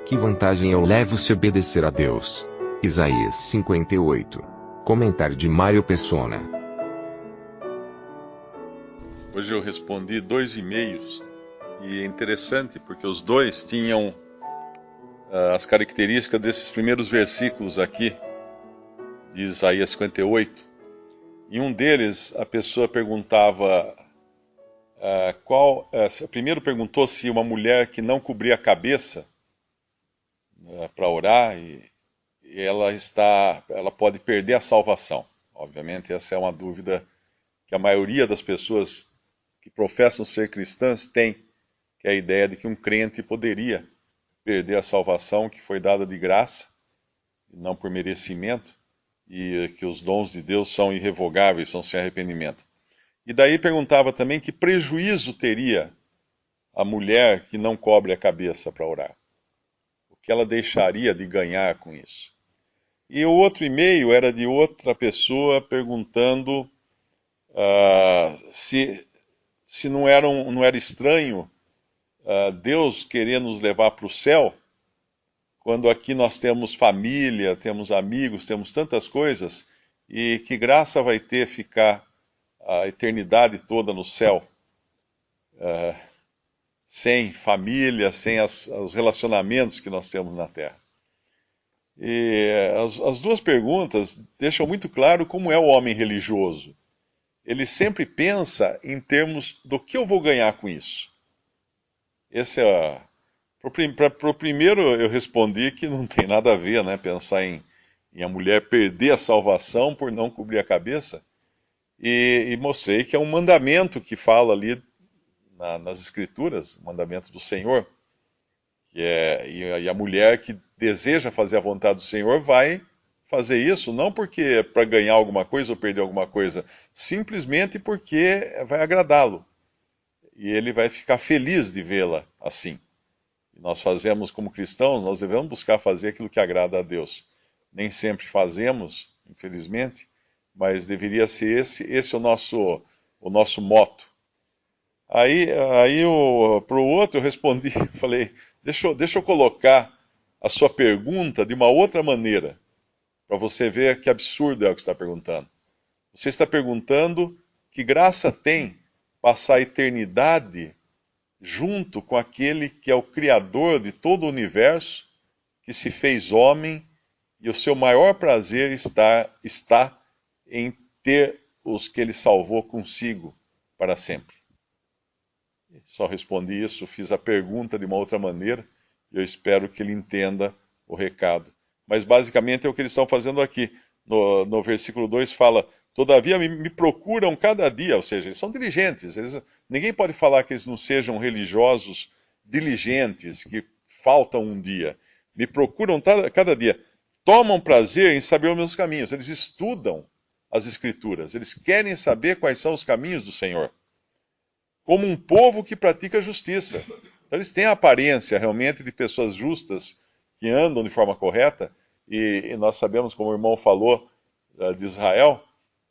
Que vantagem eu levo se obedecer a Deus? Isaías 58. Comentário de Mário Persona. Hoje eu respondi 2 e-mails e é interessante porque os dois tinham as características desses primeiros versículos aqui de Isaías 58. Em um deles a pessoa perguntava primeiro perguntou se uma mulher que não cobria a cabeça para orar e ela pode perder a salvação. Obviamente essa é uma dúvida que a maioria das pessoas que professam ser cristãs tem, que é a ideia de que um crente poderia perder a salvação que foi dada de graça, não por merecimento, e que os dons de Deus são irrevogáveis, são sem arrependimento. E daí perguntava também que prejuízo teria a mulher que não cobre a cabeça para orar. O que ela deixaria de ganhar com isso? E o outro e-mail era de outra pessoa perguntando se não era estranho Deus querer nos levar para o céu, quando aqui nós temos família, temos amigos, temos tantas coisas, e que graça vai ter ficar a eternidade toda no céu, sem família, sem os relacionamentos que nós temos na Terra. E as duas perguntas deixam muito claro como é o homem religioso. Ele sempre pensa em termos do que eu vou ganhar com isso. Esse é Para o primeiro eu respondi que não tem nada a ver, né? Pensar em a mulher perder a salvação por não cobrir a cabeça. E mostrei que é um mandamento que fala ali nas Escrituras, o mandamento do Senhor. E a mulher que deseja fazer a vontade do Senhor vai fazer isso, não porque é para ganhar alguma coisa ou perder alguma coisa, simplesmente porque vai agradá-lo. E ele vai ficar feliz de vê-la assim. Nós fazemos como cristãos, nós devemos buscar fazer aquilo que agrada a Deus. Nem sempre fazemos, infelizmente, mas deveria ser esse o nosso motto. Aí para o outro eu respondi, falei, deixa eu colocar a sua pergunta de uma outra maneira, para você ver que absurdo é o que você está perguntando. Você está perguntando que graça tem passar a eternidade junto com aquele que é o Criador de todo o universo, que se fez homem, e o seu maior prazer está em ter os que ele salvou consigo para sempre. Só respondi isso, fiz a pergunta de uma outra maneira, e eu espero que ele entenda o recado. Mas basicamente é o que eles estão fazendo aqui. No versículo 2 fala: todavia me procuram cada dia, ou seja, eles são diligentes. Ninguém pode falar que eles não sejam religiosos diligentes, que faltam um dia. Me procuram cada dia. Tomam prazer em saber os meus caminhos. Eles estudam as Escrituras. Eles querem saber quais são os caminhos do Senhor. Como um povo que pratica justiça. Então eles têm a aparência realmente de pessoas justas que andam de forma correta. E nós sabemos, como o irmão falou, de Israel,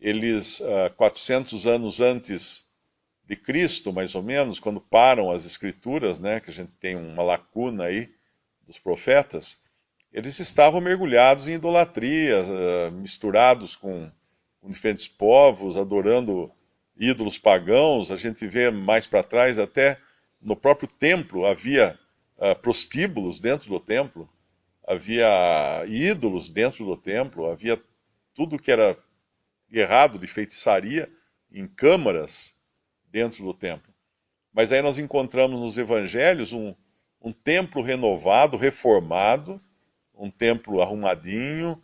eles, 400 anos antes de Cristo, mais ou menos, quando param as Escrituras, né, que a gente tem uma lacuna aí dos profetas, eles estavam mergulhados em idolatria, misturados com diferentes povos, adorando ídolos pagãos. A gente vê mais para trás, até no próprio templo havia prostíbulos dentro do templo, havia ídolos dentro do templo, havia tudo que era errado de feitiçaria em câmaras dentro do templo. Mas aí nós encontramos nos evangelhos um templo renovado, reformado, um templo arrumadinho,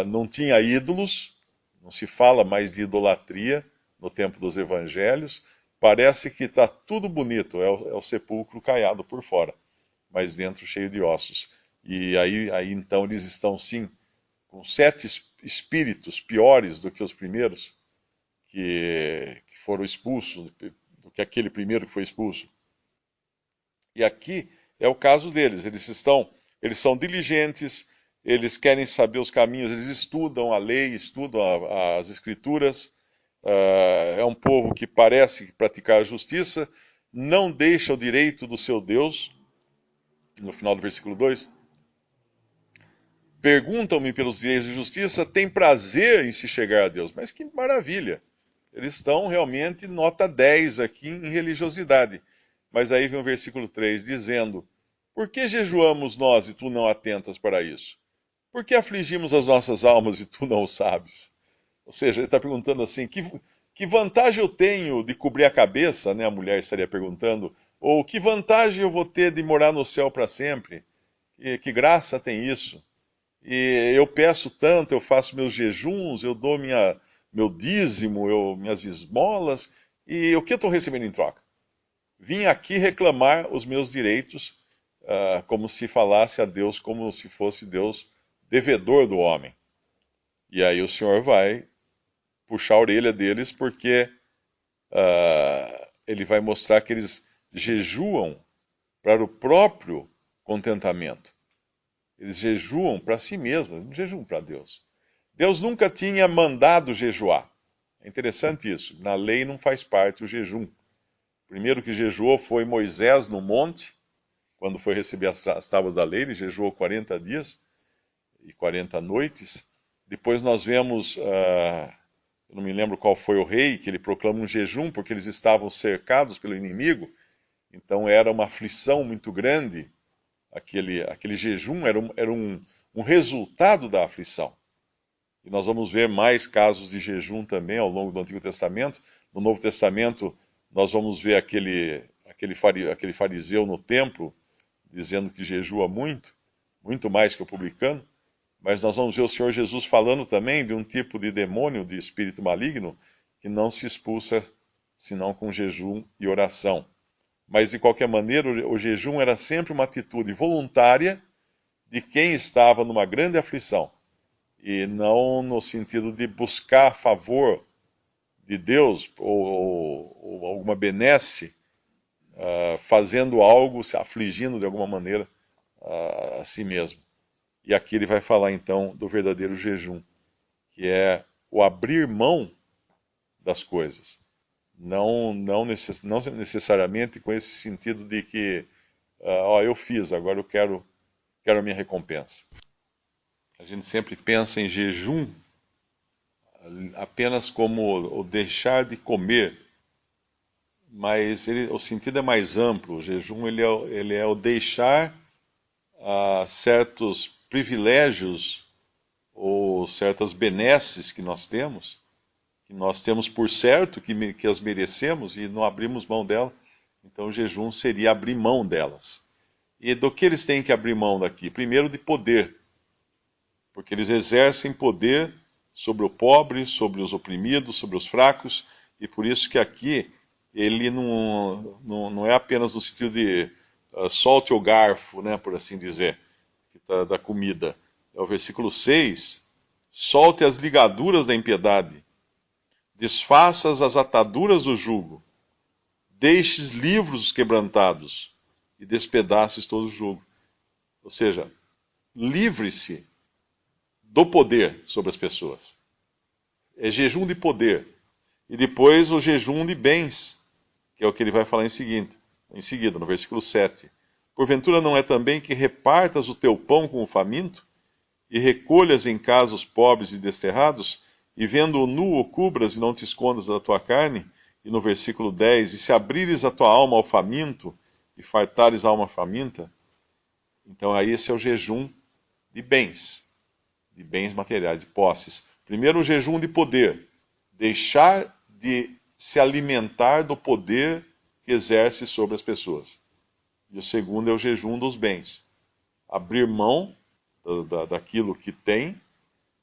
não tinha ídolos, não se fala mais de idolatria no tempo dos evangelhos. Parece que está tudo bonito, é o sepulcro caiado por fora, mas dentro cheio de ossos. E aí então eles estão sim com 7 espíritos piores do que os primeiros que foram expulsos, do que aquele primeiro que foi expulso. E aqui é o caso deles. Eles são diligentes, eles querem saber os caminhos, eles estudam a lei, estudam as Escrituras. É um povo que parece praticar a justiça, não deixa o direito do seu Deus, no final do versículo 2. Perguntam-me pelos direitos de justiça, têm prazer em se chegar a Deus. Mas que maravilha! Eles estão realmente nota 10 aqui em religiosidade. Mas aí vem o versículo 3 dizendo: por que jejuamos nós e tu não atentas para isso? Por que afligimos as nossas almas e tu não o sabes? Ou seja, ele está perguntando assim: que vantagem eu tenho de cobrir a cabeça, né? A mulher estaria perguntando. Ou que vantagem eu vou ter de morar no céu para sempre? Que graça tem isso? E eu peço tanto, eu faço meus jejuns, eu dou meu dízimo, minhas esmolas, e o que eu estou recebendo em troca? Vim aqui reclamar os meus direitos, como se falasse a Deus como se fosse Deus devedor do homem. E aí o Senhor vai puxar a orelha deles, porque ele vai mostrar que eles jejuam para o próprio contentamento. Eles jejuam para si mesmos, não jejuam para Deus. Deus nunca tinha mandado jejuar. É interessante isso. Na lei não faz parte o jejum. O primeiro que jejuou foi Moisés no monte, quando foi receber as tábuas da lei, ele jejuou 40 dias e 40 noites. Depois nós vemos, eu não me lembro qual foi o rei, que ele proclama um jejum, porque eles estavam cercados pelo inimigo, então era uma aflição muito grande. Aquele jejum era um resultado da aflição. E nós vamos ver mais casos de jejum também ao longo do Antigo Testamento. No Novo Testamento, nós vamos ver aquele fariseu no templo, dizendo que jejua muito, muito mais que o publicano. Mas nós vamos ver o Senhor Jesus falando também de um tipo de demônio, de espírito maligno, que não se expulsa senão com jejum e oração. Mas, de qualquer maneira, o jejum era sempre uma atitude voluntária de quem estava numa grande aflição, e não no sentido de buscar favor de Deus ou alguma benesse, fazendo algo, se afligindo de alguma maneira a si mesmo. E aqui ele vai falar então do verdadeiro jejum, que é o abrir mão das coisas. Não necessariamente com esse sentido de que, eu fiz, agora eu quero a minha recompensa. A gente sempre pensa em jejum apenas como o deixar de comer, mas o sentido é mais amplo. O jejum ele é o deixar certos privilégios ou certas benesses que nós temos por certo que as merecemos e não abrimos mão dela. Então o jejum seria abrir mão delas. E do que eles têm que abrir mão daqui? Primeiro, de poder, porque eles exercem poder sobre o pobre, sobre os oprimidos, sobre os fracos, e por isso que aqui ele não é apenas no sentido de solte o garfo, né, por assim dizer, da comida. É o versículo 6, solte as ligaduras da impiedade, desfaças as ataduras do jugo, deixes livres os quebrantados e despedaces todo o jugo. Ou seja, livre-se do poder sobre as pessoas. É jejum de poder. E depois o jejum de bens, que é o que ele vai falar em seguida, no versículo 7. Porventura não é também que repartas o teu pão com o faminto, e recolhas em casa os pobres e desterrados, e vendo-o nu o cubras e não te escondas da tua carne? E no versículo 10, e se abrires a tua alma ao faminto, e fartares a alma faminta? Então aí esse é o jejum de bens materiais, de posses. Primeiro, o jejum de poder. Deixar de se alimentar do poder que exerce sobre as pessoas. E o segundo é o jejum dos bens. Abrir mão daquilo que tem,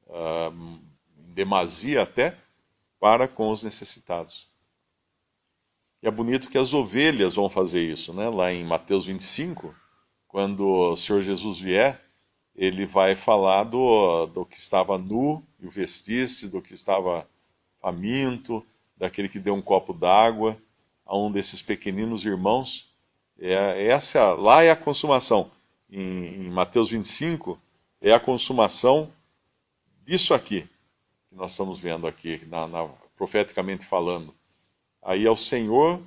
em demasia até, para com os necessitados. E é bonito que as ovelhas vão fazer isso, né? Lá em Mateus 25, quando o Senhor Jesus vier, ele vai falar do que estava nu e o vestisse, do que estava faminto, daquele que deu um copo d'água a um desses pequeninos irmãos. Lá é a consumação. Em Mateus 25, é a consumação disso aqui, que nós estamos vendo aqui, profeticamente falando. Aí é o Senhor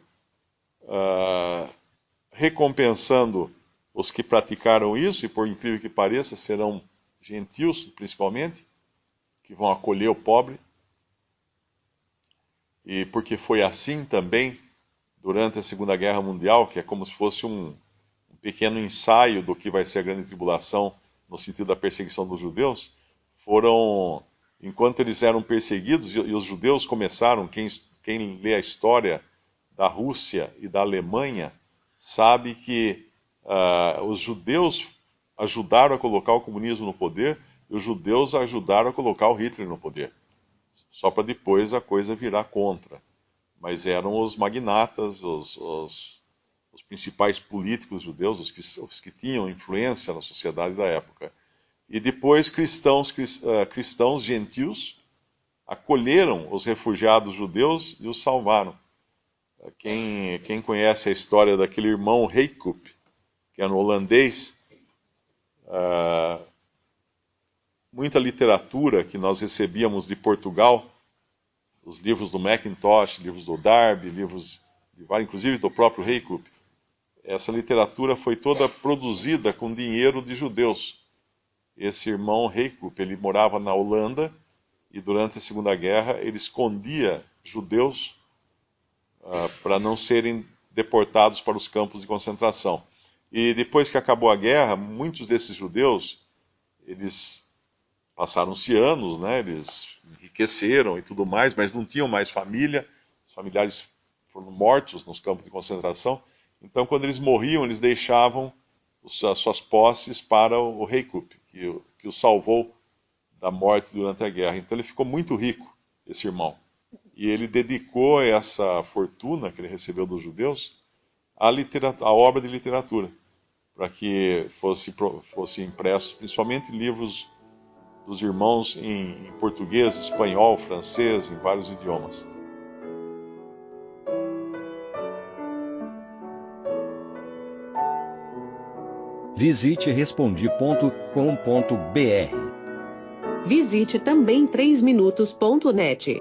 recompensando os que praticaram isso, e por incrível que pareça, serão gentios principalmente, que vão acolher o pobre. E porque foi assim também durante a Segunda Guerra Mundial, que é como se fosse um pequeno ensaio do que vai ser a grande tribulação no sentido da perseguição dos judeus, enquanto eles eram perseguidos, e os judeus começaram, quem lê a história da Rússia e da Alemanha, sabe que os judeus ajudaram a colocar o comunismo no poder, e os judeus ajudaram a colocar o Hitler no poder. Só para depois a coisa virar contra. Mas eram os magnatas, os principais políticos judeus, os que tinham influência na sociedade da época. E depois cristãos gentios acolheram os refugiados judeus e os salvaram. Quem conhece a história daquele irmão Heikup, que era um holandês, muita literatura que nós recebíamos de Portugal, os livros do Mackintosh, livros do Darby, livros inclusive do próprio Heikup, essa literatura foi toda produzida com dinheiro de judeus. Esse irmão Heikup, ele morava na Holanda e durante a Segunda Guerra ele escondia judeus para não serem deportados para os campos de concentração. E depois que acabou a guerra, muitos desses judeus, eles passaram-se anos, né, eles enriqueceram e tudo mais, mas não tinham mais família, os familiares foram mortos nos campos de concentração. Então, quando eles morriam, eles deixavam as suas posses para o Heikup, que o salvou da morte durante a guerra. Então, ele ficou muito rico, esse irmão. E ele dedicou essa fortuna que ele recebeu dos judeus à obra de literatura, para que fosse impresso, principalmente livros dos irmãos em português, espanhol, francês, em vários idiomas. Visite Respondi.com.br. Visite também 3minutos.net.